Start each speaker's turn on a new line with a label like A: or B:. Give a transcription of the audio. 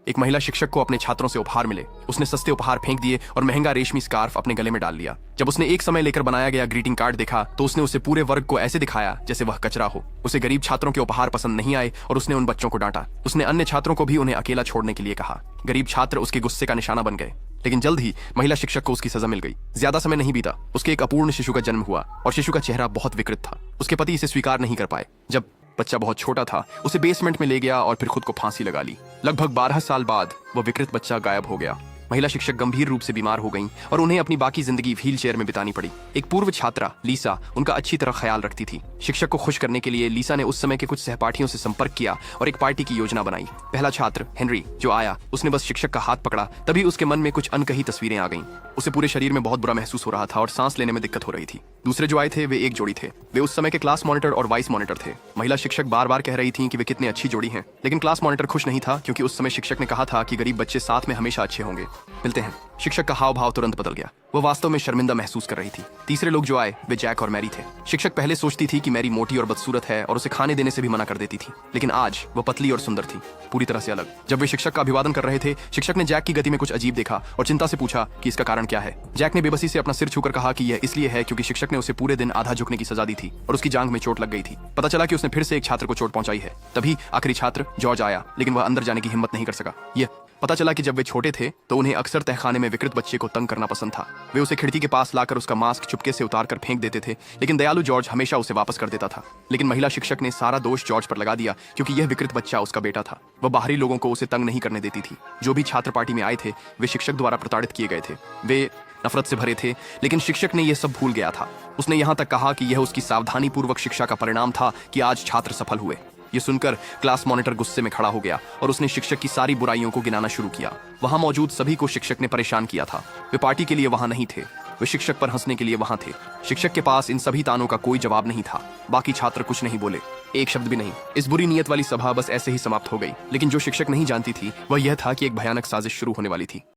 A: एक महिला शिक्षक को अपने छात्रों से उपहार मिले। उसने सस्ते उपहार फेंक दिए और महंगा रेशमी स्कार्फ अपने गले में डाल लिया। जब उसने एक समय लेकर बनाया गया ग्रीटिंग कार्ड देखा तो उसने उसे पूरे वर्ग को ऐसे दिखाया जैसे वह कचरा हो। उसे गरीब छात्रों के उपहार पसंद नहीं आए और उसने उन बच्चों को डांटा। उसने अन्य छात्रों को भी उन्हें अकेला छोड़ने के लिए कहा। गरीब छात्र उसके गुस्से का निशाना बन गए, लेकिन जल्द ही महिला शिक्षक को उसकी सजा मिल गई। ज्यादा समय नहीं बीता, उसके एक अपूर्ण शिशु का जन्म हुआ और शिशु का चेहरा बहुत विकृत था। उसके पति इसे स्वीकार नहीं कर पाए। जब बच्चा बहुत छोटा था, उसे बेसमेंट में ले गया और फिर खुद को फांसी लगा ली। लगभग 12 साल बाद वह विकृत बच्चा गायब हो गया। महिला शिक्षक गंभीर रूप से बीमार हो गईं और उन्हें अपनी बाकी जिंदगी व्हीलचेयर में बितानी पड़ी। एक पूर्व छात्रा लीसा उनका अच्छी तरह ख्याल रखती थी। शिक्षक को खुश करने के लिए लीसा ने उस समय के कुछ सहपाठियों से संपर्क किया और एक पार्टी की योजना बनाई। पहला छात्र हेनरी जो आया, उसने बस शिक्षक का हाथ पकड़ा, तभी उसके मन में कुछ अनकही तस्वीरें आ गईं। उसे पूरे शरीर में बहुत बुरा महसूस हो रहा था और सांस लेने में दिक्कत हो रही थी। दूसरे जो आए थे वे एक जोड़ी थे। वे उस समय के क्लास मॉनिटर और वाइस मॉनिटर थे। महिला शिक्षक बार बार कह रही थी कि वे कितनी अच्छी जोड़ी हैं, लेकिन क्लास मॉनिटर खुश नहीं था क्योंकि उस समय शिक्षक ने कहा था कि गरीब बच्चे साथ में हमेशा अच्छे होंगे। मिलते हैं। शिक्षक का हाव भाव तुरंत बदल गया। वह वास्तव में शर्मिंदा महसूस कर रही थी। तीसरे लोग जो आए वे जैक और मैरी थे। शिक्षक पहले सोचती थी कि मैरी मोटी और बदसूरत है और उसे खाने देने से भी मना कर देती थी, लेकिन आज वह पतली और सुंदर थी, पूरी तरह से अलग। जब वे शिक्षक का अभिवादन कर रहे थे, शिक्षक ने जैक की गति में कुछ अजीब देखा और चिंता से पूछा कि इसका कारण क्या है। जैक ने बेबसी से अपना सिर छूकर कहा कि यह इसलिए है क्योंकि शिक्षक ने उसे पूरे दिन आधा झुकने की सजा दी थी और उसकी जांघ में चोट लग गई थी। पता चला कि उसने फिर से एक छात्र को चोट पहुंचाई है। तभी आखिरी छात्र जॉर्ज आया, लेकिन वह अंदर जाने की हिम्मत नहीं कर सका। यह पता चला कि जब वे छोटे थे तो उन्हें अक्सर तहखाने में विकृत बच्चे को तंग करना पसंद था। वे उसे खिड़की के पास लाकर उसका मास्क चुपके से उतार कर फेंक देते थे, लेकिन दयालु जॉर्ज हमेशा उसे वापस कर देता था। लेकिन महिला शिक्षक ने सारा दोष जॉर्ज पर लगा दिया क्योंकि यह विकृत बच्चा उसका बेटा था। वह बाहरी लोगों को उसे तंग नहीं करने देती थी। जो भी छात्र पार्टी में आए थे वे शिक्षक द्वारा प्रताड़ित किए गए थे। वे नफरत से भरे थे, लेकिन शिक्षक ने यह सब भूल गया था। उसने यहाँ तक कहा कि यह उसकी सावधानी पूर्वक शिक्षा का परिणाम था कि आज छात्र सफल हुए। ये सुनकर क्लास मॉनिटर गुस्से में खड़ा हो गया और उसने शिक्षक की सारी बुराइयों को गिनाना शुरू किया। वहां मौजूद सभी को शिक्षक ने परेशान किया था। वे पार्टी के लिए वहां नहीं थे, वे शिक्षक पर हंसने के लिए वहां थे। शिक्षक के पास इन सभी तानों का कोई जवाब नहीं था। बाकी छात्र कुछ नहीं बोले, एक शब्द भी नहीं। इस बुरी नीयत वाली सभा बस ऐसे ही समाप्त हो गई। लेकिन जो शिक्षक नहीं जानती थी वह यह था कि एक भयानक साजिश शुरू होने वाली थी।